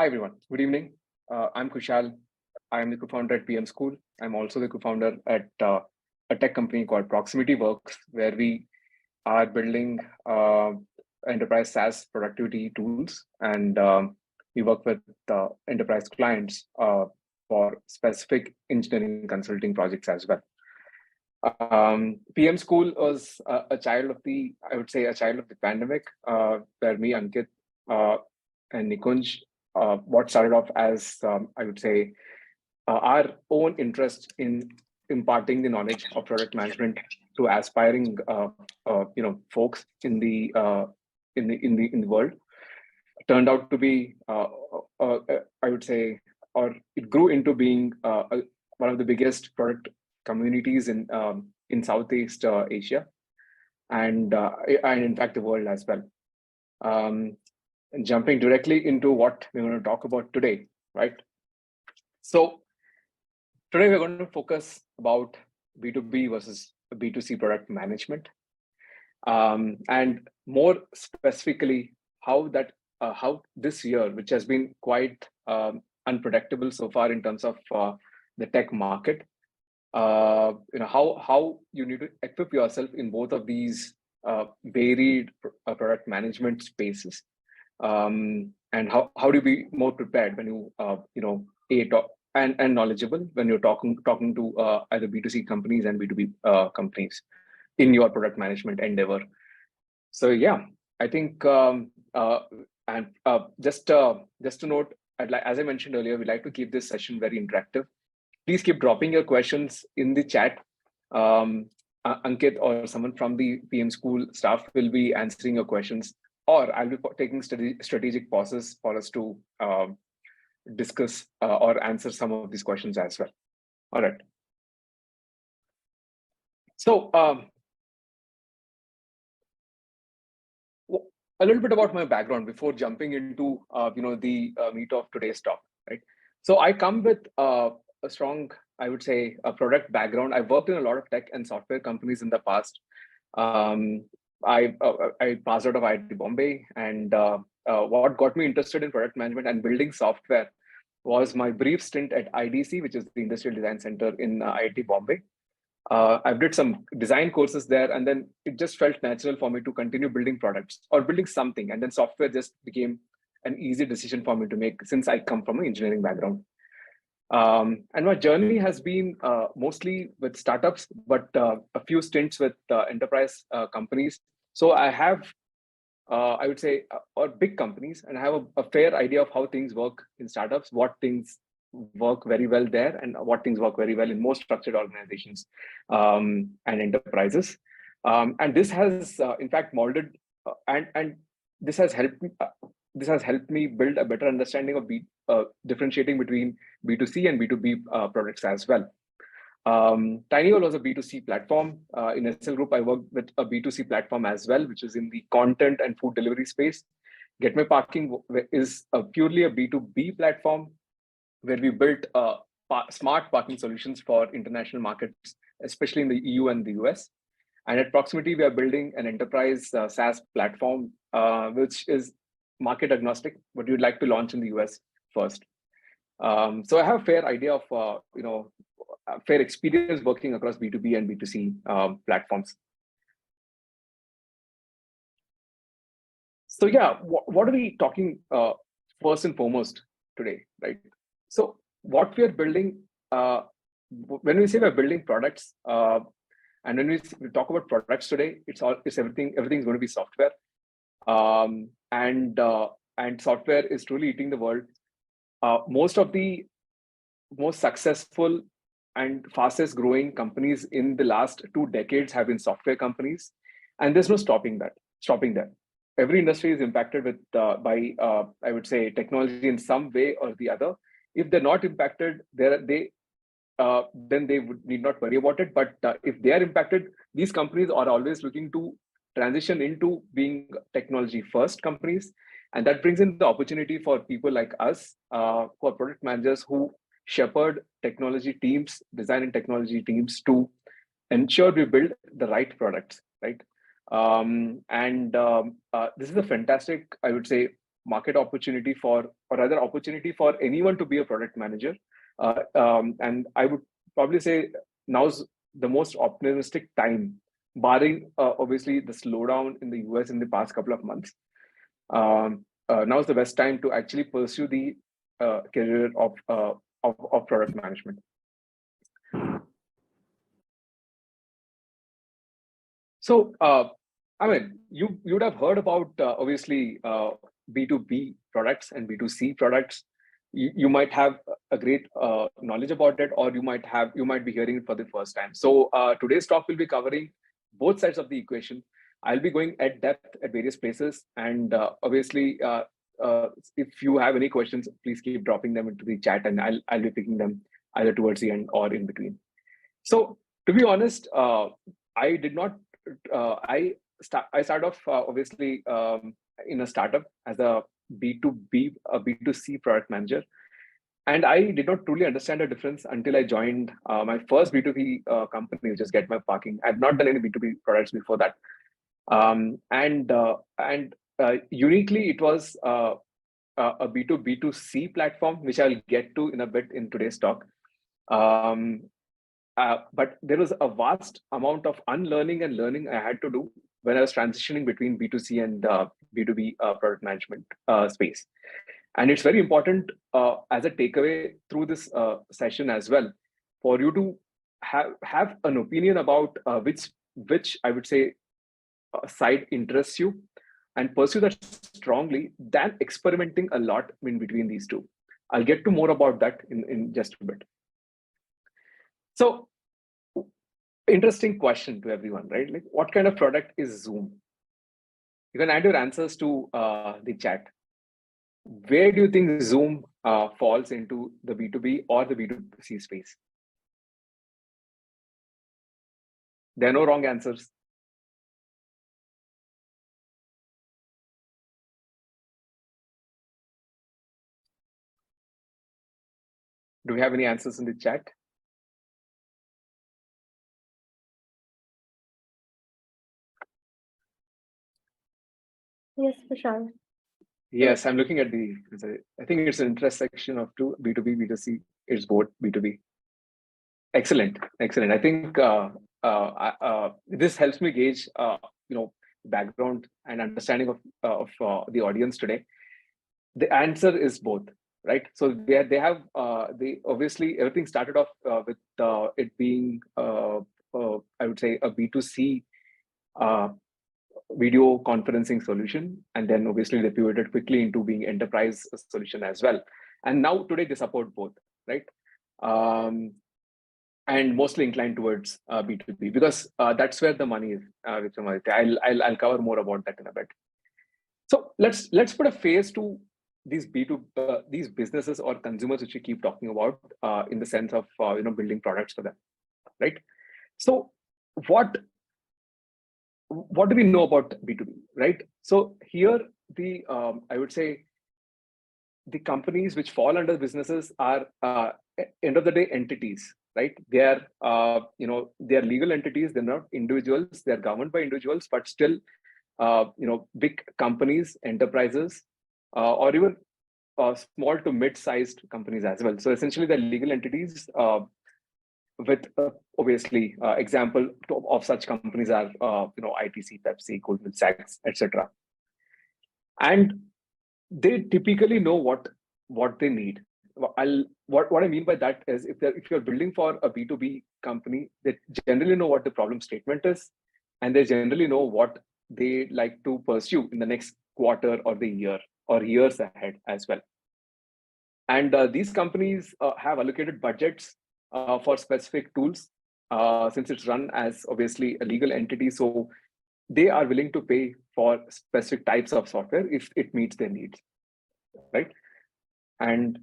Hi, everyone. Good evening. I'm Kushal. I'm the co-founder at PM School. I'm also the co-founder at a tech company called Proximity Works, where we are building enterprise SaaS productivity tools, and we work with enterprise clients for specific engineering consulting projects as well. PM School was a child of I would say, a child of the pandemic, where me, Ankit, and Nikunj, what started off as, I would say, our own interest in imparting the knowledge of product management to aspiring, folks in the world, turned out to be, I would say, or it grew into being one of the biggest product communities in Southeast Asia, and in fact the world as well. And jumping directly into what we're going to talk about today, right? So today we're going to focus about B2B versus B2C product management, and more specifically how this year, which has been quite unpredictable so far in terms of the tech market, how you need to equip yourself in both of these varied product management spaces, and how do you be more prepared when you talk and knowledgeable when you're talking to either B2C companies and B2B companies in your product management endeavor. So yeah, I think just to note, as I mentioned earlier, we like to keep this session very interactive. Please keep dropping your questions in the chat. Ankit or someone from the PM School staff will be answering your questions, or I'll be taking strategic pauses for us to discuss or answer some of these questions as well. All right. So a little bit about my background before jumping into the meat of today's talk, right? So I come with a strong, I would say, a product background. I've worked in a lot of tech and software companies in the past. I passed out of IIT Bombay, and what got me interested in product management and building software was my brief stint at IDC, which is the Industrial Design Center in IIT Bombay. I did some design courses there, and then it just felt natural for me to continue building products or building something, and then software just became an easy decision for me to make since I come from an engineering background. And my journey has been mostly with startups, but a few stints with enterprise companies. So I have, I would say, or big companies, and I have a fair idea of how things work in startups, what things work very well there, and what things work very well in most structured organizations and enterprises. And this has, in fact, molded and this has helped me. This has helped me build a better understanding of differentiating between B2C and B2B products as well. TinyOwl was a B2C platform. In SL Group, I worked with a B2C platform as well, which is in the content and food delivery space. Get My Parking is purely a B2B platform where we built smart parking solutions for international markets, especially in the EU and the US. And at Proximity, we are building an enterprise SaaS platform, which is market agnostic, but you'd like to launch in the US first. So I have a fair idea of, fair experience working across B2B and B2C platforms. So yeah, what are we talking first and foremost today, right? So what we are building, when we say we're building products, and when we talk about products today, it's everything's going to be software. And software is truly eating the world. Most of the most successful and fastest growing companies in the last 2 decades have been software companies, and there's no stopping there. Every industry is impacted with by I would say technology in some way or the other. If they're not impacted, then they need not worry about it. But if they are impacted, these companies are always looking to transition into being technology first companies. And that brings in the opportunity for people like us, for product managers who shepherd technology teams, design and technology teams to ensure we build the right products, right? This is a fantastic, I would say, market opportunity for, or rather opportunity for anyone to be a product manager. And I would probably say now's the most optimistic time, barring obviously the slowdown in the US in the past couple of months. Now's the best time to actually pursue the career of product management. So, I mean, you would have heard about obviously B2B products and B2C products. You might have a great knowledge about it, or you might be hearing it for the first time. So today's talk will be covering both sides of the equation. I'll be going at depth at various places, and obviously, if you have any questions, please keep dropping them into the chat, and I'll be picking them either towards the end or in between. So, to be honest, I did not. I started off obviously in a startup as a B2B, a B2C product manager. And I did not truly understand the difference until I joined my first B2B company, which is Get My Parking. I've not done any B2B products before that. And uniquely, it was a B2B2C platform, which I'll get to in a bit in today's talk. But there was a vast amount of unlearning and learning I had to do when I was transitioning between B2C and B2B product management space. And it's very important as a takeaway through this session as well, for you to have an opinion about which I would say side interests you, and pursue that strongly than experimenting a lot in between these two. I'll get to more about that in just a bit. So, interesting question to everyone, right? Like, what kind of product is Zoom? You can add your answers to the chat. Where do you think Zoom falls into the B2B or the B2C space? There are no wrong answers. Do we have any answers in the chat? Yes, for sure. Yes, I'm looking at I think it's an intersection of two, B2B, B2C. It's both B2B. Excellent, excellent. I think this helps me gauge, background and understanding of the audience today. The answer is both, right? So they have obviously everything started off with it being I would say a B2C video conferencing solution, and then obviously they pivoted quickly into being enterprise solution as well. And now today they support both, right? And mostly inclined towards B2B, because that's where the money is. I'll cover more about that in a bit. So let's put a face to these these businesses or consumers which we keep talking about in the sense of building products for them, right? So what do we know about B2B, right? So here I would say the companies which fall under businesses are end of the day entities, right? They are they are legal entities. They're not individuals. They're governed by individuals, but still big companies, enterprises, or even small to mid-sized companies as well. So essentially, they're legal entities with obviously example of such companies are ITC, Pepsi, Goldman Sachs, etc. And they typically know what they need. What I mean by that is if you're building for a B2B company, they generally know what the problem statement is, and they generally know what they like to pursue in the next quarter or the year or years ahead as well. And these companies have allocated budgets for specific tools, since it's run as obviously a legal entity. So they are willing to pay for specific types of software if it meets their needs, right? And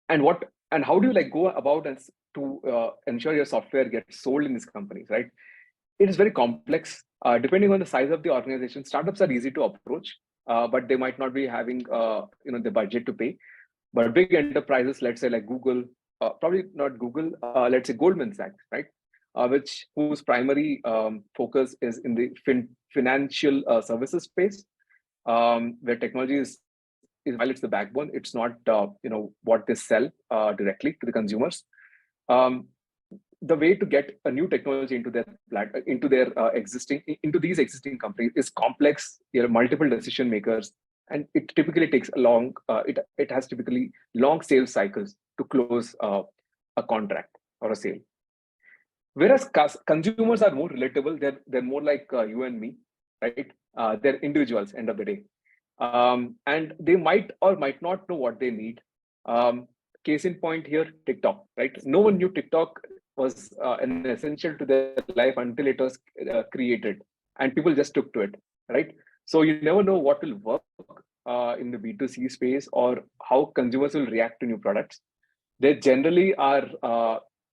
how do you go about to ensure your software gets sold in these companies, right? It is very complex. Depending on the size of the organization, startups are easy to approach, but they might not be having the budget to pay. But big enterprises, let's say like Google, probably not Google, let's say Goldman Sachs, right? Whose primary focus is in the financial services space. where technology is while it's the backbone, it's not what they sell directly to the consumers. The way to get a new technology into these existing companies is complex. There are multiple decision makers, and it typically takes a long. It has typically long sales cycles to close a contract or a sale. Whereas consumers are more relatable. They're more like you and me, right? They're individuals end of the day, and they might or might not know what they need. Case in point here, TikTok, right? No one knew TikTok was an essential to their life until it was created, and people just took to it, right? So you never know what will work in the B2C space or how consumers will react to new products. They generally are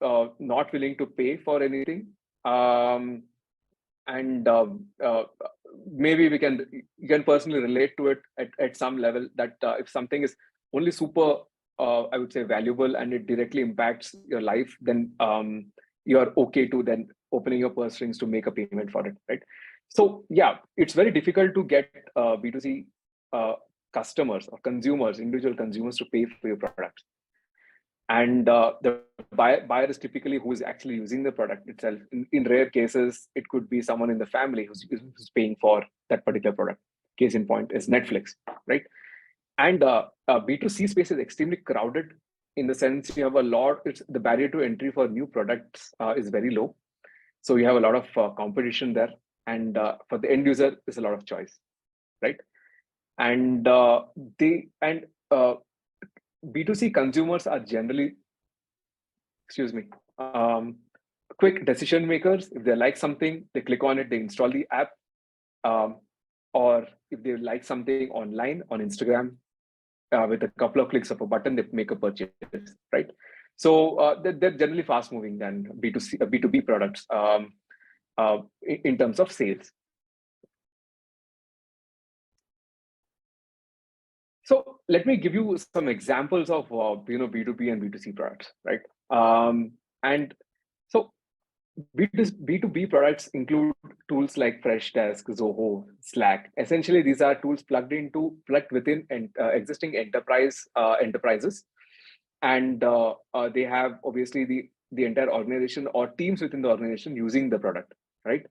not willing to pay for anything. And maybe you can personally relate to it at some level, that if something is only super I would say valuable and it directly impacts your life, then you're okay to then opening your purse strings to make a payment for it, right? So yeah, it's very difficult to get B2C customers or consumers, individual consumers, to pay for your products. And the buyer is typically who is actually using the product itself. In rare cases, it could be someone in the family who's paying for that particular product. Case in point is Netflix, right? And B2C space is extremely crowded, in the sense you have a lot. The barrier to entry for new products is very low, so you have a lot of competition there, and for the end user, there's a lot of choice, right? And B2C consumers are generally, quick decision makers. If they like something, they click on it, they install the app, or if they like something online on Instagram, with a couple of clicks of a button, they make a purchase, right? So they're generally fast moving than B2C, B2B products in terms of sales. So let me give you some examples of B2B and B2C products, right? And so B2B products include tools like Freshdesk, Zoho, Slack. Essentially, these are tools plugged within existing enterprises, and they have obviously the entire organization or teams within the organization using the product, right?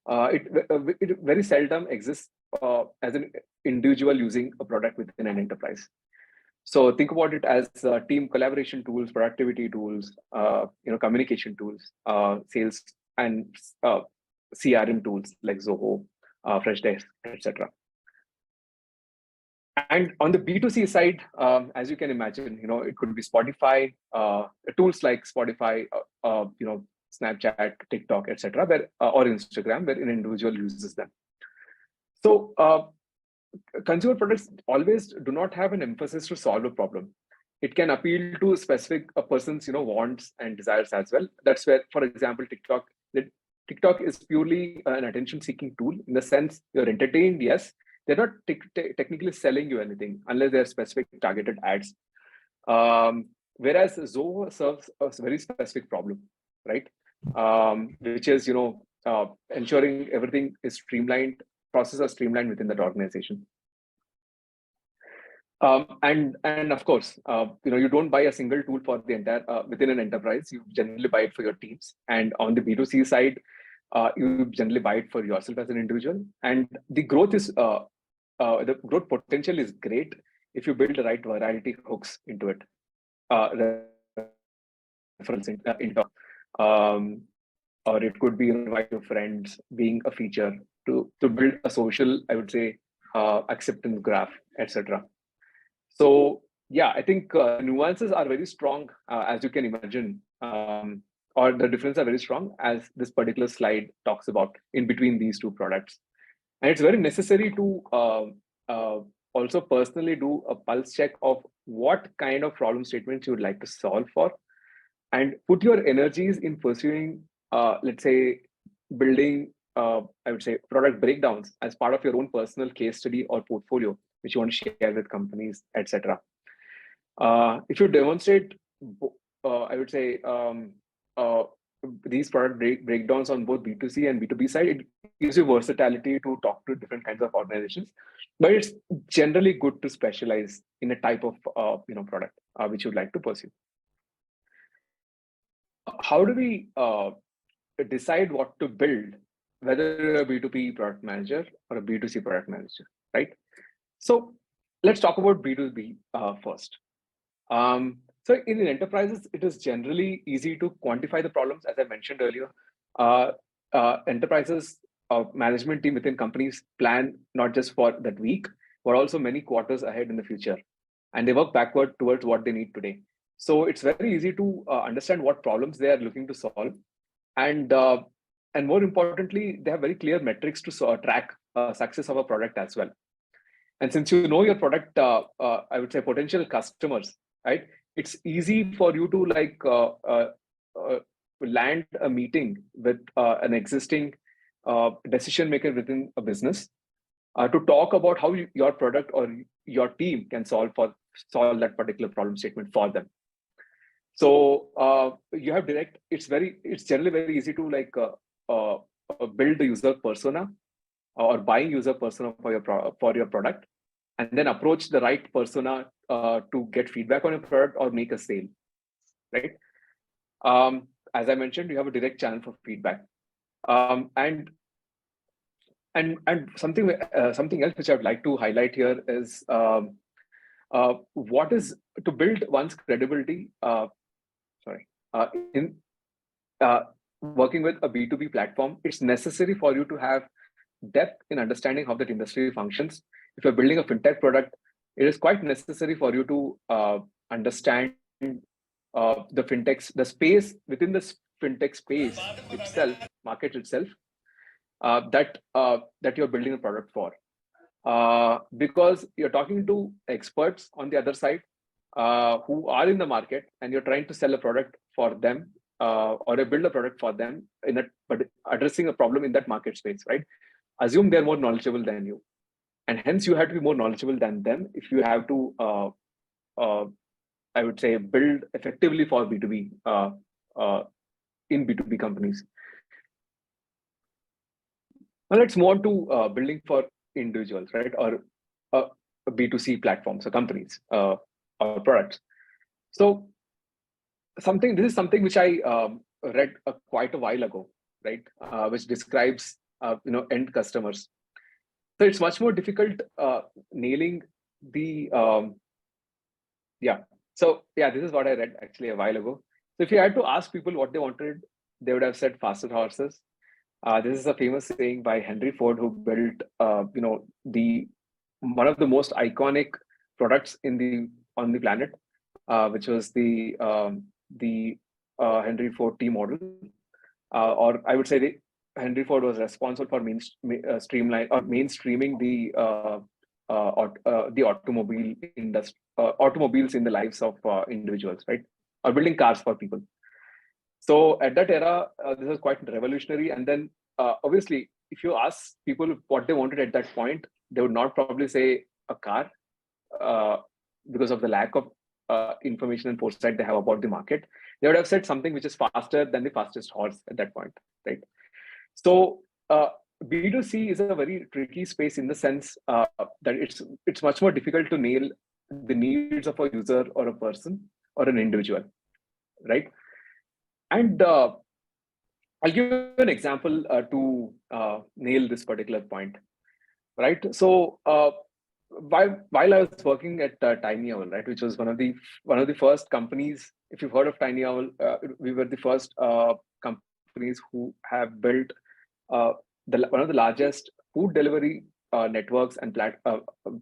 It very seldom exists as an individual using a product within an enterprise. So think about it as team collaboration tools, productivity tools, communication tools, sales and CRM tools like Zoho, Freshdesk, etc. And on the B2C side, as you can imagine, it could be Spotify, tools like Spotify, Snapchat, TikTok, etc., or Instagram, where an individual uses them. So consumer products always do not have an emphasis to solve a problem. It can appeal to a person's wants and desires as well. That's where, for example, TikTok is purely an attention-seeking tool, in the sense you're entertained. Yes, they're not technically selling you anything unless they're specific targeted ads. Whereas Zoho serves a very specific problem, right? Which is ensuring everything is streamlined, processes are streamlined within that organization. And of course, you don't buy a single tool for the entire within an enterprise. You generally buy it for your teams. And on the B2C side, you generally buy it for yourself as an individual. And the growth potential is great if you build the right virality hooks into it. Reference or it could be invite your friends, being a feature to build a social, I would say, acceptance graph, etc. So yeah, I think nuances are very strong, as you can imagine, or the differences are very strong, as this particular slide talks about, in between these two products. And it's very necessary to also personally do a pulse check of what kind of problem statements you would like to solve for, and put your energies in pursuing, let's say, building, I would say, product breakdowns as part of your own personal case study or portfolio, which you want to share with companies, etc. If you demonstrate, I would say, these product breakdowns on both B2C and B2B side, it gives you versatility to talk to different kinds of organizations. But it's generally good to specialize in a type of product which you'd like to pursue. How do we decide what to build, whether you're a B2B product manager or a B2C product manager, right? So let's talk about B2B first. So in enterprises, it is generally easy to quantify the problems. As I mentioned earlier, enterprises management team within companies plan not just for that week, but also many quarters ahead in the future. And they work backward towards what they need today. So it's very easy to understand what problems they are looking to solve. And more importantly, they have very clear metrics to track success of a product as well. And since you know your product, I would say potential customers, right? It's easy for you to land a meeting with an existing decision maker within a business to talk about how your product or your team can solve that particular problem statement for them. So you have direct. It's generally very easy to build the user persona or buying user persona for your product, and then approach the right persona to get feedback on your product or make a sale, right? As I mentioned, you have a direct channel for feedback, and something else which I'd like to highlight here is what is to build one's credibility. In working with a B2B platform, it's necessary for you to have depth in understanding how that industry functions. If you're building a fintech product, it is quite necessary for you to understand the space within the fintech space itself, market itself, that you're building a product for. Because you're talking to experts on the other side who are in the market, and you're trying to sell a product for them or build a product for them but addressing a problem in that market space, right? Assume they're more knowledgeable than you, and hence you have to be more knowledgeable than them if you have to, I would say, build effectively for B2B in B2B companies. Now let's move on to building for individuals, right? Or a B2C platforms or companies or products. So this is something which I read quite a while ago, right? Which describes end customers. So it's much more difficult nailing the this is what I read actually a while ago. So if you had to ask people what they wanted, they would have said faster horses. This is a famous saying by Henry Ford, who built one of the most iconic products on the planet, which was the Henry Ford T model, or I would say Henry Ford was responsible for mainstreaming the automobile industry, automobiles in the lives of individuals, right? Or building cars for people. So at that era, this was quite revolutionary. And then obviously, if you ask people what they wanted at that point, they would not probably say a car because of the lack of information and foresight they have about the market. They would have said something which is faster than the fastest horse at that point, right? So B2C is a very tricky space in the sense that it's much more difficult to nail the needs of a user or a person or an individual, right? And I'll give you an example to nail this particular point, right? So while I was working at Tiny Owl, right, which was one of the first companies. If you've heard of Tiny Owl, we were the first companies who have built one of the largest food delivery networks and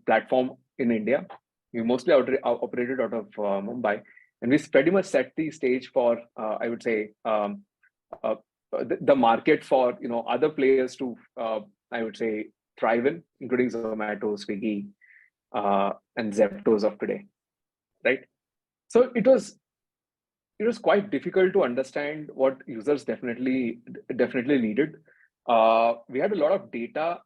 platform in India. We mostly operated out of Mumbai, and we pretty much set the stage for I would say the market for other players to I would say thrive in, including Zomato, Swiggy, and Zeptos of today, right? So it was quite difficult to understand what users definitely needed. We had a lot of data.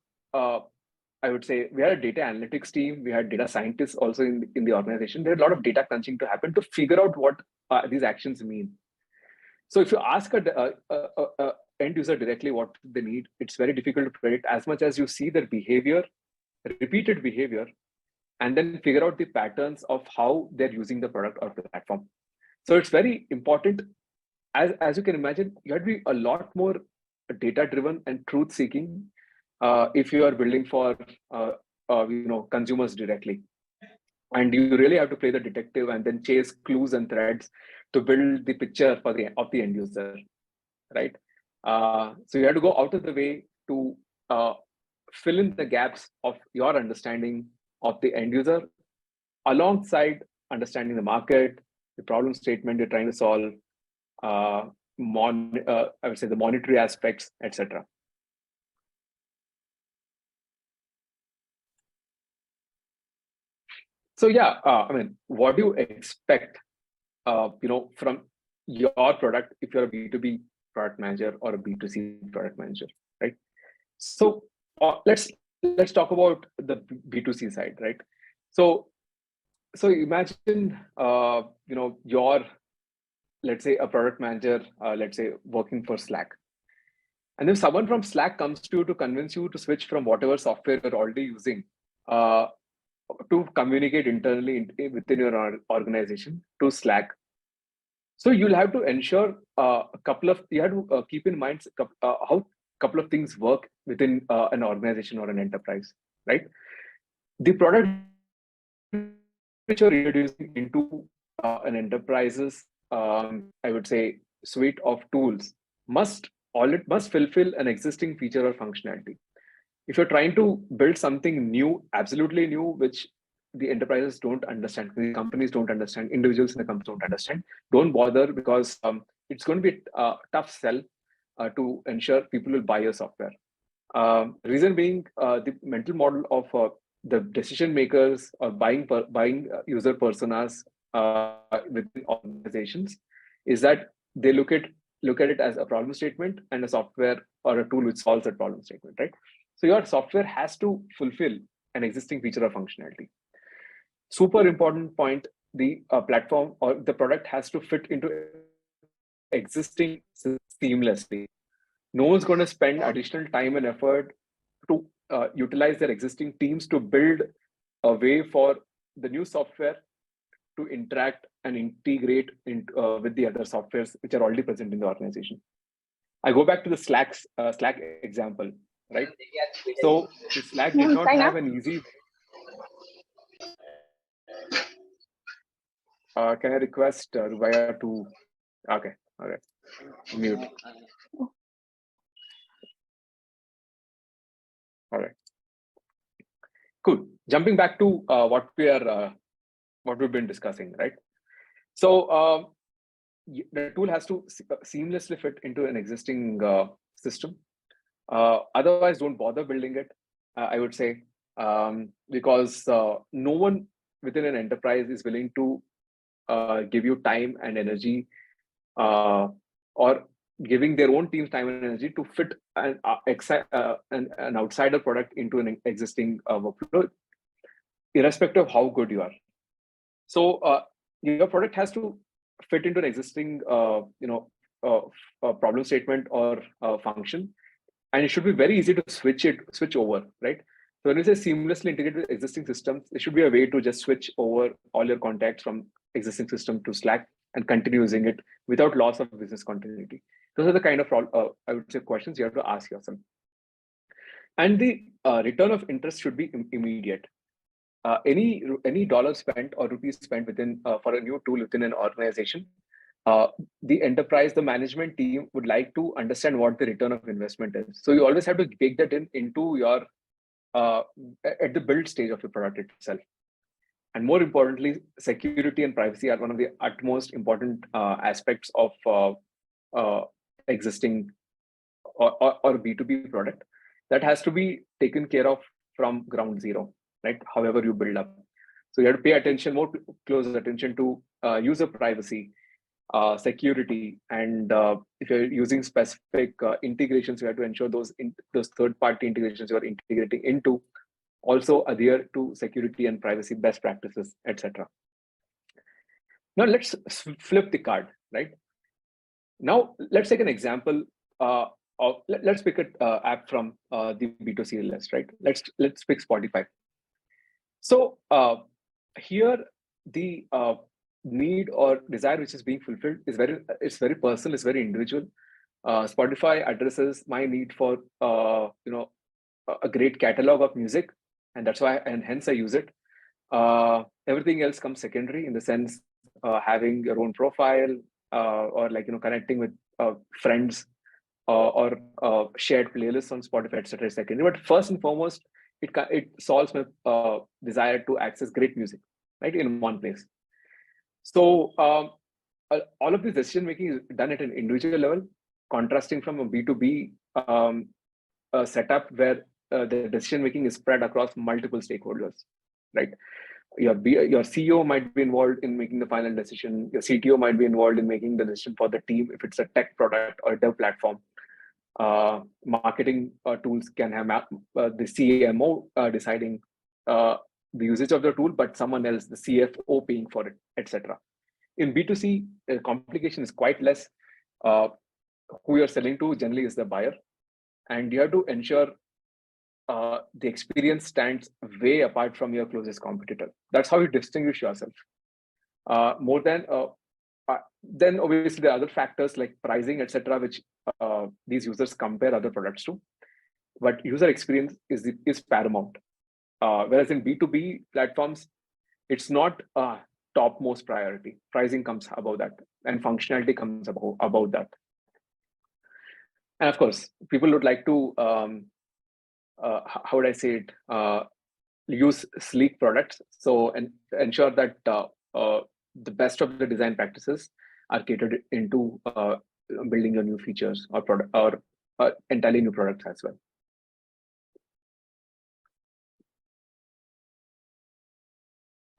I would say we had a data analytics team. We had data scientists also in the organization. There had a lot of data crunching to happen to figure out what these actions mean. So if you ask a end user directly what they need, it's very difficult to predict as much as you see their behavior, repeated behavior, and then figure out the patterns of how they're using the product or the platform. So it's very important. As you can imagine, you have to be a lot more data driven and truth seeking if you are building for consumers directly. And you really have to play the detective and then chase clues and threads to build the picture of the end user, right? So you have to go out of the way to fill in the gaps of your understanding of the end user alongside understanding the market, the problem statement you're trying to solve, I would say the monetary aspects, etc. So yeah, I mean, what do you expect, from your product if you're a B2B product manager or a B2C product manager, right? So let's talk about the B2C side, right? So imagine, you're, let's say, a product manager, let's say working for Slack. And if someone from Slack comes to you to convince you to switch from whatever software you're already using to communicate internally within your organization to Slack, so you'll have to ensure you have to keep in mind how couple of things work within an organization or an enterprise, right? The product which you're introducing into an enterprise's, I would say, suite of tools must fulfill an existing feature or functionality. If you're trying to build something new, absolutely new, which the enterprises don't understand, the companies don't understand, individuals in the company don't understand, don't bother, because it's going to be a tough sell to ensure people will buy your software. Reason being, the mental model of the decision makers or buying user personas within organizations is that they look at it as a problem statement and a software or a tool which solves that problem statement, right? So your software has to fulfill an existing feature or functionality. Super important point, the platform or the product has to fit into existing seamlessly. No one's going to spend additional time and effort to utilize their existing teams to build a way for the new software to interact and integrate with the other softwares which are already present in the organization. I go back to the Slack example, right? So the Slack did not have an easy. Can I request Rubaya to? Okay, all right, mute. All right, cool. Jumping back to what we've been discussing, right? So the tool has to seamlessly fit into an existing system. Otherwise, don't bother building it, I would say, because no one within an enterprise is willing to give you time and energy, or giving their own team's time and energy to fit an outsider product into an existing workflow, irrespective of how good you are. So your product has to fit into an existing problem statement or function, and it should be very easy to switch over, right? So when you say seamlessly integrated with existing systems, there should be a way to just switch over all your contacts from existing system to Slack and continue using it without loss of business continuity. Those are the kind of I would say questions you have to ask yourself. And the return of interest should be immediate. Any dollar spent or rupees spent within for a new tool within an organization, the enterprise, the management team would like to understand what the return of investment is. So you always have to bake that into your at the build stage of the product itself. And more importantly, security and privacy are one of the utmost important aspects of existing or B2B product that has to be taken care of from ground zero, right? However you build up. So you have to pay attention, more close attention to user privacy, security, and if you're using specific integrations, you have to ensure those third-party integrations you are integrating into also adhere to security and privacy best practices, etc. Now let's flip the card, right? Now, let's take an example let's pick an app from the B2C list, right? Let's pick Spotify. So here the need or desire which is being fulfilled is it's very personal, it's very individual. Spotify addresses my need for a great catalog of music, and that's why, and hence I use it. Everything else comes secondary, in the sense having your own profile, or like connecting with friends, or shared playlists on Spotify, etc. is secondary. But first and foremost, it solves my desire to access great music, right, in one place. So all of this decision making is done at an individual level, contrasting from a B2B setup where the decision making is spread across multiple stakeholders, right? Your CEO might be involved in making the final decision. Your CTO might be involved in making the decision for the team if it's a tech product or a dev platform. Marketing tools can have the CMO deciding the usage of the tool, but someone else, the CFO, paying for it, etc. In B2C, the complication is quite less. Who you're selling to generally is the buyer, and you have to ensure the experience stands way apart from your closest competitor. That's how you distinguish yourself. More than then obviously there are other factors like pricing, etc., which these users compare other products to. But user experience is paramount. Whereas in B2B platforms, it's not a topmost priority. Pricing comes above that, and functionality comes above that. And of course, people would like to how would I say it? Use sleek products, so and ensure that the best of the design practices are catered into building your new features or product, or entirely new products as well.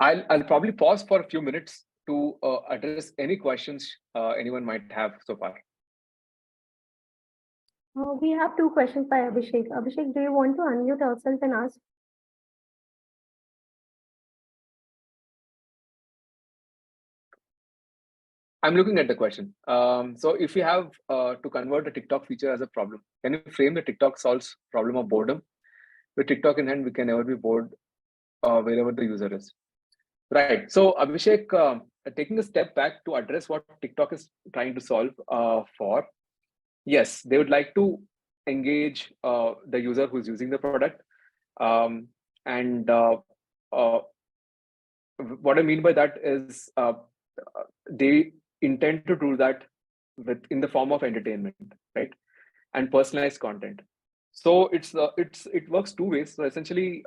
I'll probably pause for a few minutes to address any questions anyone might have so far. We have two questions by Abhishek. Abhishek, do you want to unmute yourself and ask? I'm looking at the question. So if you have to convert a TikTok feature as a problem, can you frame the TikTok solves problem of boredom? With TikTok in hand, we can never be bored wherever the user is. Right. So Abhishek, taking a step back to address what TikTok is trying to solve for, yes, they would like to engage the user who's using the product. And what I mean by that is they intend to do that in the form of entertainment, right, and personalized content. So it works two ways. So essentially,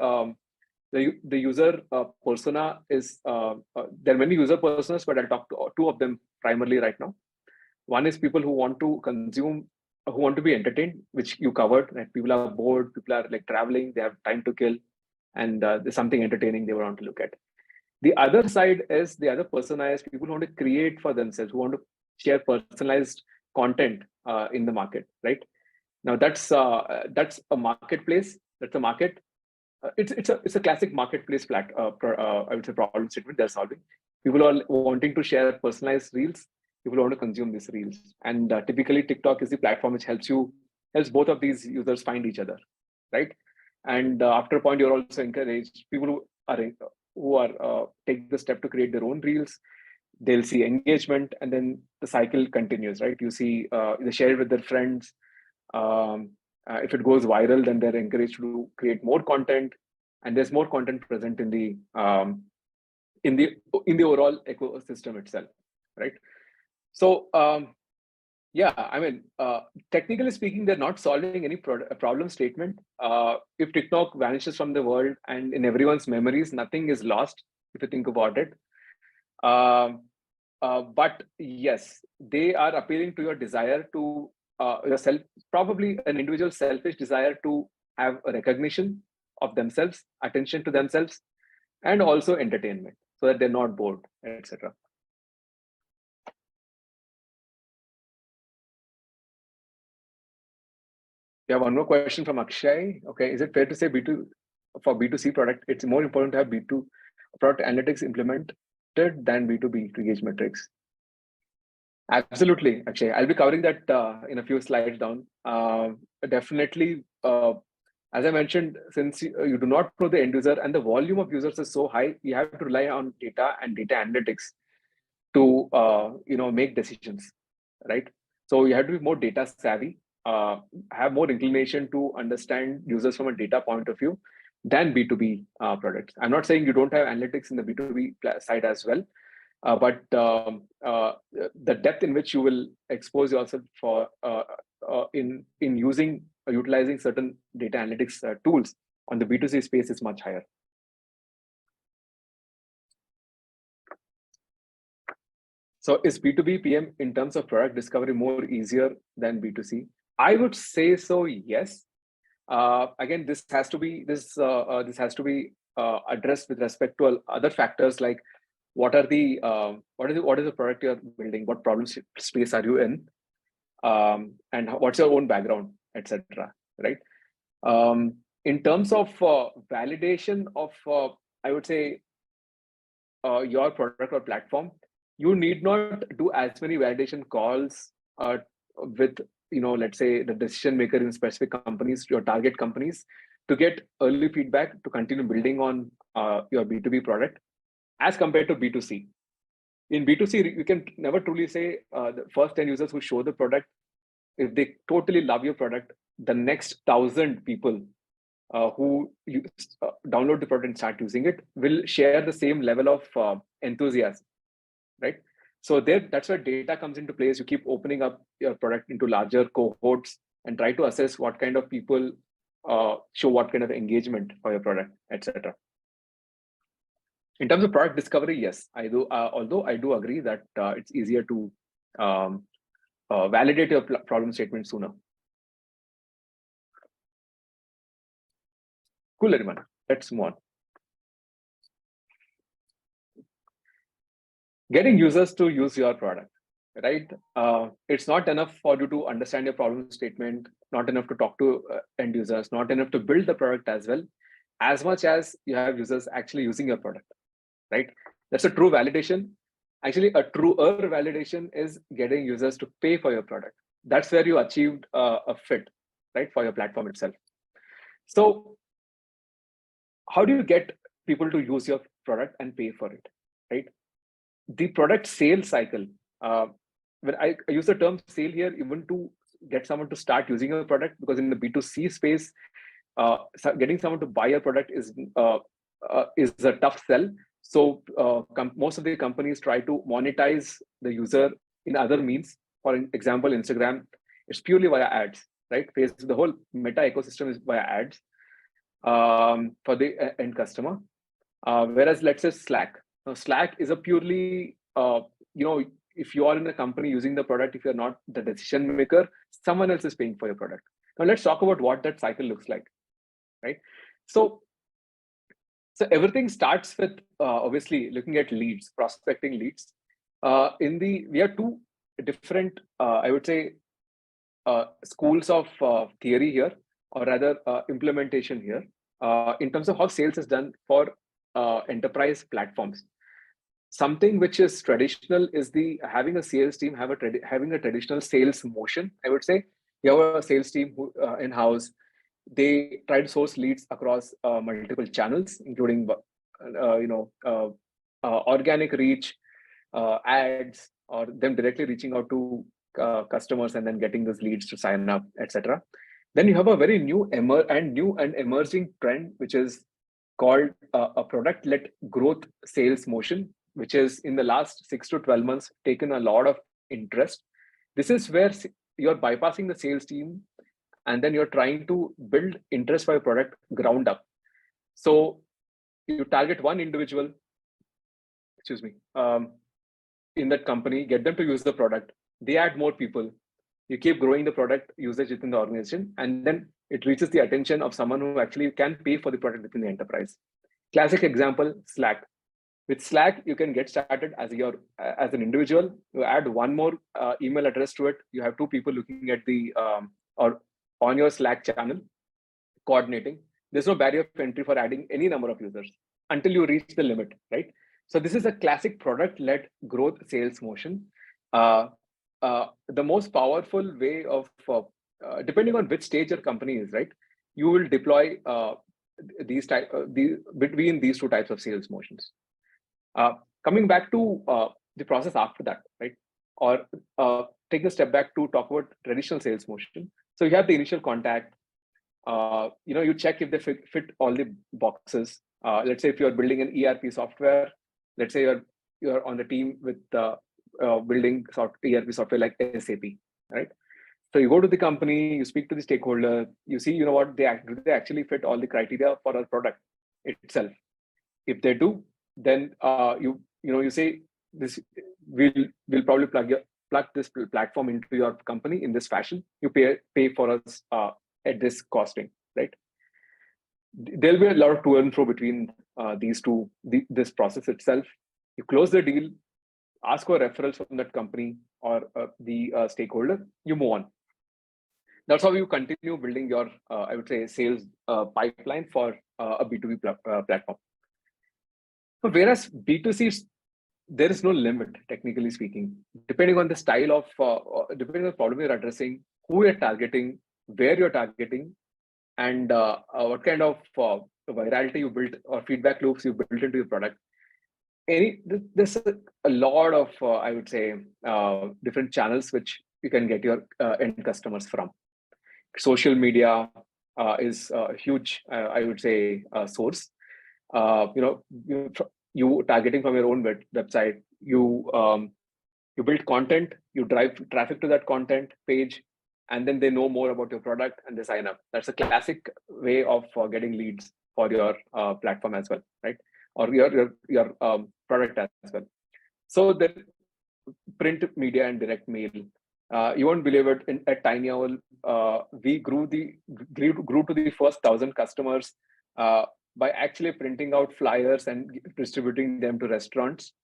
the user persona is there are many user personas, but I'll talk to two of them primarily right now. One is people who want to consume, who want to be entertained, which you covered. Right? People are bored, people are like traveling, they have time to kill, and there's something entertaining they want to look at. The other side is the other personalized people who want to create for themselves, who want to share personalized content in the market, right? Now that's a marketplace. That's a market. It's a classic marketplace I would say problem statement they're solving. People are wanting to share personalized reels. People want to consume these reels, and typically TikTok is the platform which helps both of these users find each other, right? And after a point, you're also encouraged people who are take the step to create their own reels. They'll see engagement, and then the cycle continues, right? You see they share it with their friends. If it goes viral, then they're encouraged to create more content, and there's more content present in the overall ecosystem itself, right? So yeah, I mean, technically speaking, they're not solving any problem statement. If TikTok vanishes from the world and in everyone's memories, nothing is lost, if you think about it. But yes, they are appealing to your desire to yourself, probably an individual selfish desire to have a recognition of themselves, attention to themselves, and also entertainment, so that they're not bored, etc. We have one more question from Akshay. Okay, is it fair to say for B2C product, it's more important to have B2 product analytics implemented than B2B to gauge metrics? Absolutely. Actually, I'll be covering that in a few slides down. Definitely, as I mentioned, since you do not know the end user and the volume of users is so high, you have to rely on data and data analytics to make decisions, right? So you have to be more data savvy, have more inclination to understand users from a data point of view than B2B products. I'm not saying you don't have analytics in the B2B side as well, but the depth in which you will expose yourself for in using utilizing certain data analytics tools on the B2C space is much higher. So is B2B PM in terms of product discovery more easier than B2C? I would say so, yes. Again, this has to be addressed with respect to other factors like what is the product you're building, what problem space are you in, and what's your own background, etc. Right? In terms of validation of, I would say, your product or platform, you need not do as many validation calls with, let's say, the decision maker in specific companies, your target companies, to get early feedback to continue building on your B2B product as compared to B2C. In B2C, you can never truly say the first 10 users who show the product, if they totally love your product, the next 1,000 people who download the product and start using it will share the same level of enthusiasm, right? So that's where data comes into place. You keep opening up your product into larger cohorts and try to assess what kind of people show what kind of engagement for your product, etc. In terms of product discovery, yes, I do. Although I do agree that it's easier to validate your problem statement sooner. Cool, everyone. Let's move on. Getting users to use your product, right? It's not enough for you to understand your problem statement, not enough to talk to end users, not enough to build the product as well, as much as you have users actually using your product, right? That's a true validation. Actually, a truer validation is getting users to pay for your product. That's where you achieved a fit, right, for your platform itself. So how do you get people to use your product and pay for it, right? The product sales cycle, when I use the term sale here, even to get someone to start using your product, because in the B2C space, getting someone to buy your product is a tough sell. So most of the companies try to monetize the user in other means. For example, Instagram, it's purely via ads, right? The whole Meta ecosystem is via ads for the end customer. Whereas let's say Slack. Now, Slack is a purely, if you are in a company using the product, if you're not the decision maker, someone else is paying for your product. Now let's talk about what that cycle looks like, right? So everything starts with obviously looking at leads, prospecting leads. We have two different, I would say, schools of theory here, or rather implementation here, in terms of how sales is done for enterprise platforms. Something which is traditional is having a sales team having a traditional sales motion. I would say you have a sales team who in-house. They try to source leads across multiple channels, including organic reach, ads, or them directly reaching out to customers and then getting those leads to sign up, etc. Then you have a very new and emerging trend, which is called a product-led growth sales motion, which is in the last 6 to 12 months taken a lot of interest. This is where you're bypassing the sales team and then you're trying to build interest for your product ground up. So you target one individual, in that company, get them to use the product. They add more people. You keep growing the product usage within the organization, and then it reaches the attention of someone who actually can pay for the product within the enterprise. Classic example, Slack. With Slack, you can get started as an individual. You add one more email address to it. You have two people looking at or on your Slack channel, coordinating. There's no barrier of entry for adding any number of users until you reach the limit, right? So this is a classic product-led growth sales motion. the most powerful way of, depending on which stage your company is, right? You will deploy between these two types of sales motions. Coming back to the process after that, right? Or take a step back to talk about traditional sales motion. So you have the initial contact. You check if they fit all the boxes. Let's say if you're building an ERP software, let's say you're on the team with building ERP software like SAP, right? So you go to the company, you speak to the stakeholder, you see, what do they actually fit all the criteria for our product itself? If they do, then you say this, we'll probably plug this platform into your company in this fashion. You pay for us at this costing, right? There'll be a lot of to and fro between these two, this process itself. You close the deal, ask for referrals from that company or the stakeholder, you move on. That's how you continue building your, I would say, sales pipeline for a B2B platform. Whereas B2C, there is no limit, technically speaking, depending on the style of, depending on the problem you're addressing, who you're targeting, where you're targeting, and what kind of virality you built or feedback loops you built into your product. There's a lot of, I would say, different channels which you can get your end customers from. Social media is a huge, I would say, source. You targeting from your own website, you build content, you drive traffic to that content page, and then they know more about your product and they sign up. That's a classic way of getting leads for your platform as well, right? Or your product as well. So the print media and direct mail. You won't believe it. At Tiny Owl, we grew to the first 1,000 customers by actually printing out flyers and distributing them to restaurants,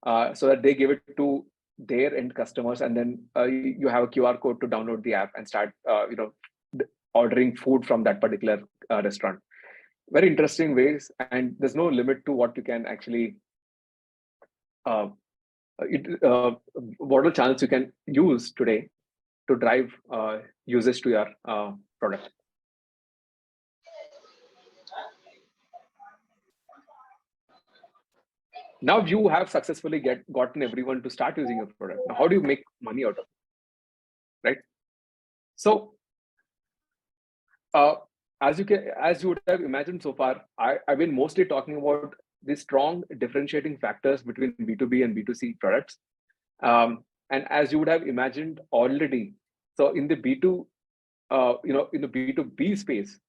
so that they give it to their end customers, and then you have a QR code to download the app and start, ordering food from that particular restaurant. Very interesting ways, and there's no limit to what you can actually. What are channels you can use today to drive users to your product? Now you have successfully gotten everyone to start using your product. Now, how do you make money out of it, right? So, as you would have imagined so far, I've been mostly talking about the strong differentiating factors between B2B and B2C products. And as you would have imagined already, so in the B2, in the B2B space,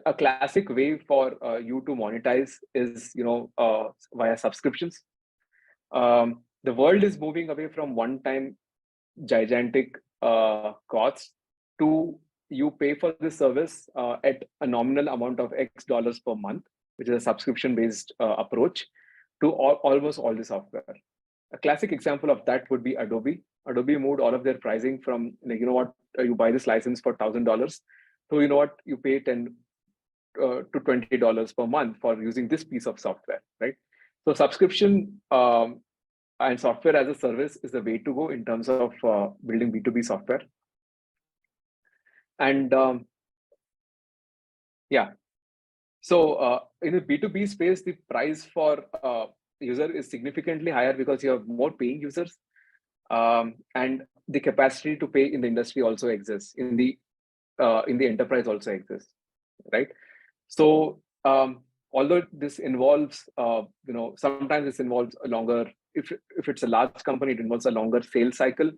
a classic way for you to monetize is, via subscriptions. The world is moving away from one-time gigantic costs to you pay for the service at a nominal amount of X dollars per month, which is a subscription-based approach to almost all the software. A classic example of that would be Adobe. Adobe moved all of their pricing from, you buy this license for $1,000 to, you pay $10 to $20 per month for using this piece of software, right? So subscription and software as a service is the way to go in terms of building B2B software. And so in the B2B space, the price for user is significantly higher because you have more paying users, and the capacity to pay in the industry also exists, in the enterprise also exists, right? So although this involves, sometimes this involves a longer, if it's a large company, it involves a longer sales cycle,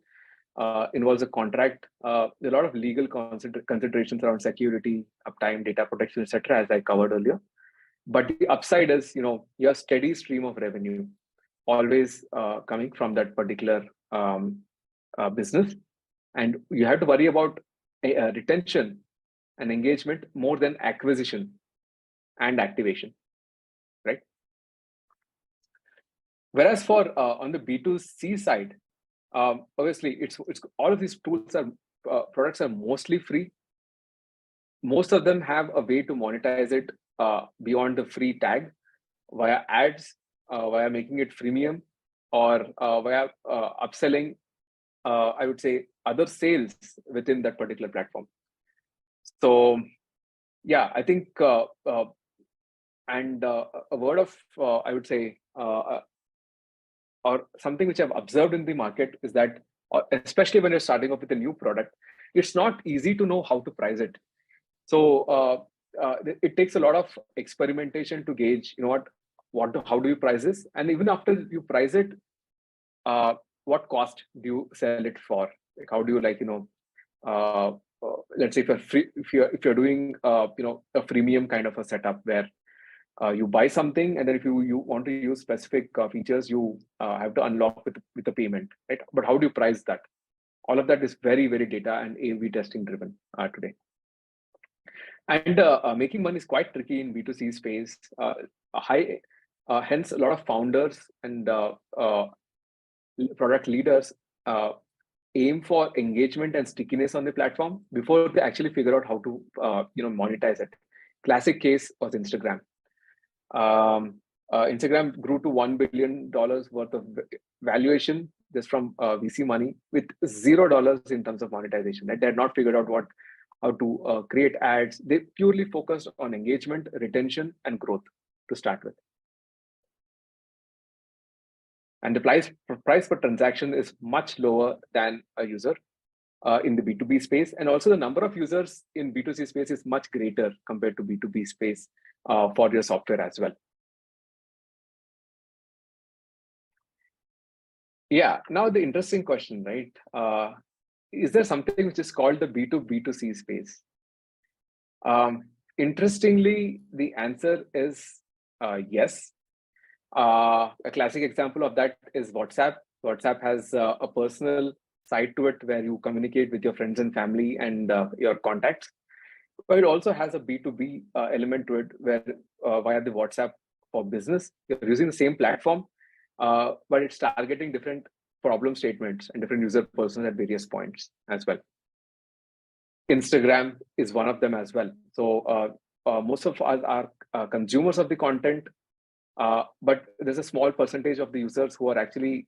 involves a contract, a lot of legal considerations around security, uptime, data protection, etc., as I covered earlier. But the upside is, your steady stream of revenue always coming from that particular business, and you have to worry about retention and engagement more than acquisition and activation, right? Whereas for on the B2C side, obviously it's all of these tools are products are mostly free. Most of them have a way to monetize it beyond the free tag, via ads, via making it freemium, or via upselling I would say, other sales within that particular platform. So yeah, I think, and a word of, I would say, or something which I've observed in the market is that, especially when you're starting off with a new product, it's not easy to know how to price it. So it takes a lot of experimentation to gauge, how do you price this? And even after you price it, what cost do you sell it for? Like, how do you let's say if you're doing a freemium kind of a setup where you buy something, and then if you want to use specific features, you have to unlock with the payment, right? But how do you price that? All of that is very, very data and A/B testing driven today. And making money is quite tricky in B2C space. Hence, a lot of founders and product leaders aim for engagement and stickiness on the platform before they actually figure out how to monetize it. Classic case was Instagram. Instagram grew to $1 billion worth of valuation just from VC money with $0 in terms of monetization. Right? They had not figured out how to create ads. They purely focused on engagement, retention, and growth to start with. And the price per transaction is much lower than a user in the B2B space. And also the number of users in B2C space is much greater compared to B2B space for your software as well. Yeah, now the interesting question, right? Is there something which is called the B2B2C space? Interestingly, the answer is yes. A classic example of that is WhatsApp. WhatsApp has a personal side to it where you communicate with your friends and family and your contacts. But it also has a B2B element to it where via the WhatsApp for business, you're using the same platform, but it's targeting different problem statements and different user personas at various points as well. Instagram is one of them as well. So most of us are consumers of the content, but there's a small percentage of the users who are actually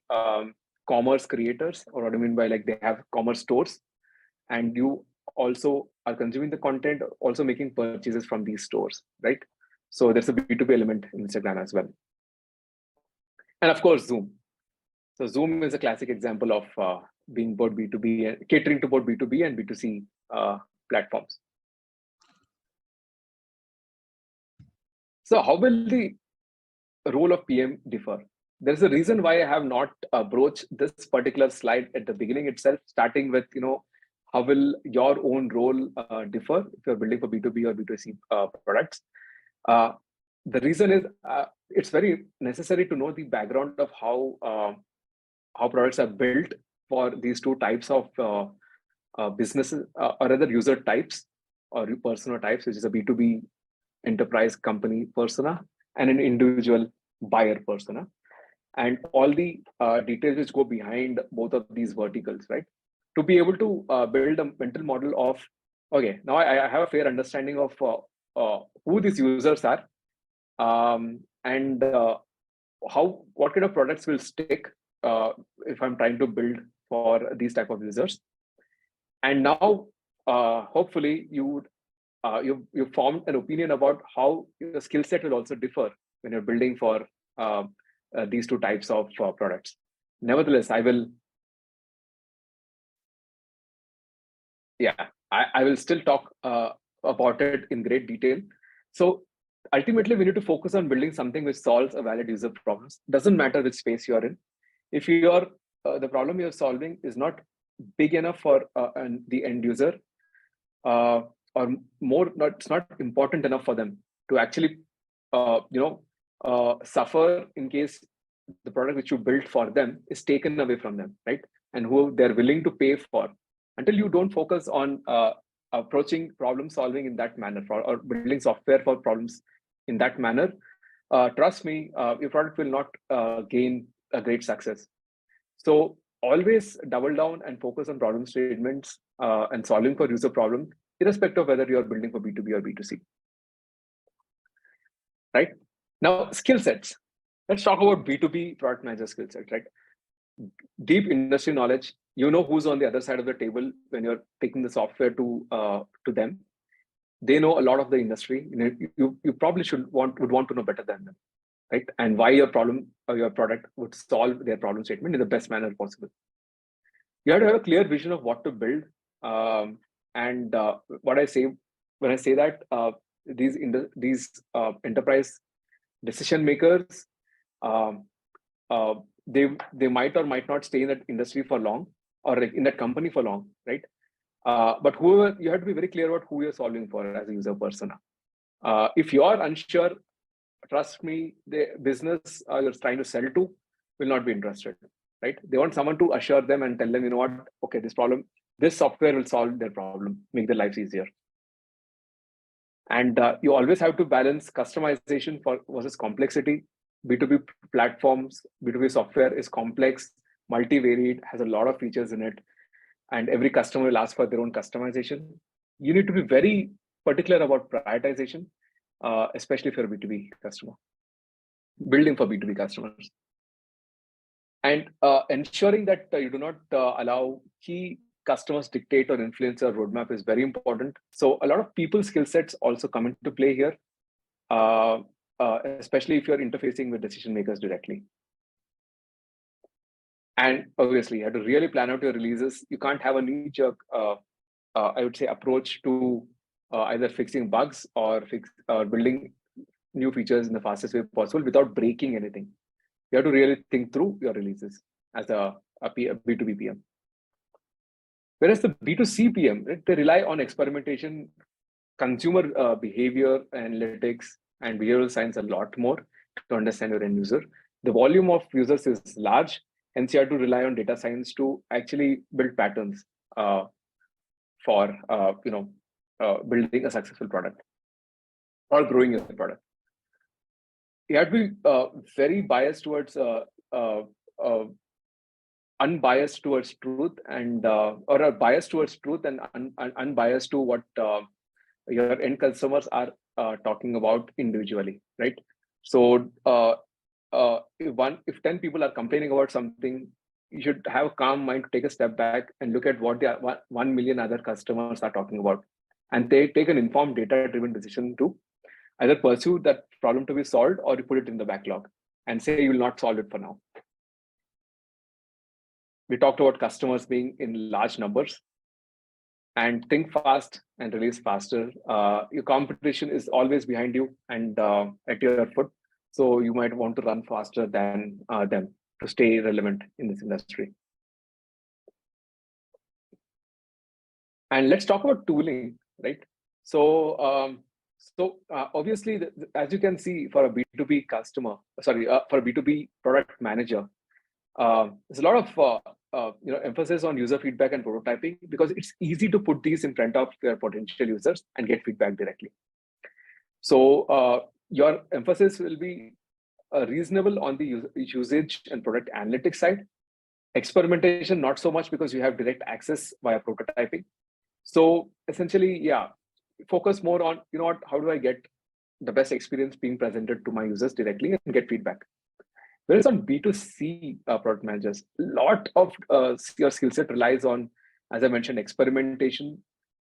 commerce creators, or what I mean by like they have commerce stores, and you also are consuming the content, also making purchases from these stores, right? So there's a B2B element in Instagram as well. And of course, Zoom. So Zoom is a classic example of being both B2B and catering to both B2B and B2C platforms. So how will the role of PM differ? There's a reason why I have not broached this particular slide at the beginning itself, starting with, how will your own role differ if you're building for B2B or B2C products? The reason is it's very necessary to know the background of how products are built for these two types of businesses, or rather user types or persona types, which is a B2B enterprise company persona and an individual buyer persona, and all the details which go behind both of these verticals, right? To be able to build a mental model of, okay, now I have a fair understanding of who these users are, and what kind of products will stick if I'm trying to build for these type of users. And now, hopefully, you formed an opinion about how your skill set will also differ when you're building for these two types of products. Nevertheless, I will still talk about it in great detail. So ultimately, we need to focus on building something which solves a valid user problems. Doesn't matter which space you're in. If you're the problem you're solving is not big enough for the end user, or it's not important enough for them to actually suffer in case the product which you built for them is taken away from them, right? And who they're willing to pay for. Until you don't focus on approaching problem solving in that manner, or building software for problems in that manner, trust me, your product will not gain a great success. So always double down and focus on problem statements and solving for user problems, irrespective of whether you're building for B2B or B2C. Right? Now, skill sets. Let's talk about B2B product manager skill set, right? Deep industry knowledge You know who's on the other side of the table when you're taking the software to them. They know a lot of the industry. You probably would want to know better than them, right? And why your problem or your product would solve their problem statement in the best manner possible. You have to have a clear vision of what to build. And what I say when I say that, these enterprise decision makers, um, they might or might not stay in that industry for long, or like in that company for long, right? But whoever, you have to be very clear about who you're solving for as a user persona. If you are unsure, trust me, the business you're trying to sell to will not be interested, right? They want someone to assure them and tell them, you know what, okay, this software will solve their problem, make their lives easier. And you always have to balance customization versus complexity. B2B platforms, B2B software is complex, multivariate, has a lot of features in it, and every customer will ask for their own customization. You need to be very particular about prioritization, especially if you're a B2B customer, building for B2B customers. And ensuring that you do not allow key customers dictate or influence your roadmap is very important. So a lot of people skill sets also come into play here, especially if you're interfacing with decision makers directly. And obviously, you have to really plan out your releases. You can't have a knee-jerk, I would say, approach to either fixing bugs or building new features in the fastest way possible without breaking anything. You have to really think through your releases as a B2B PM. Whereas the B2C PM, right, they rely on experimentation, consumer behavior analytics, and behavioral science a lot more to understand your end user. The volume of users is large, hence you have to rely on data science to actually build patterns for building a successful product or growing your product. You have to be very biased towards unbiased towards truth, and or a bias towards truth and unbiased to what your end customers are talking about individually, right? So if 10 people are complaining about something, you should have a calm mind to take a step back and look at what the 1 million other customers are talking about, and they take an informed data-driven decision to either pursue that problem to be solved or you put it in the backlog and say you will not solve it for now. We talked about customers being in large numbers, and think fast and release faster. Your competition is always behind you and at your foot. So you might want to run faster than them to stay relevant in this industry. And let's talk about tooling, right? So, obviously, as you can see, for a B2B customer, for a B2B product manager, there's a lot of emphasis on user feedback and prototyping, because it's easy to put these in front of their potential users and get feedback directly. So your emphasis will be reasonable on the usage and product analytics side. Experimentation, not so much, because you have direct access via prototyping. So essentially, yeah, focus more on, you know what, how do I get the best experience being presented to my users directly and get feedback. Whereas on B2C product managers, a lot of your skill set relies on, as I mentioned, experimentation.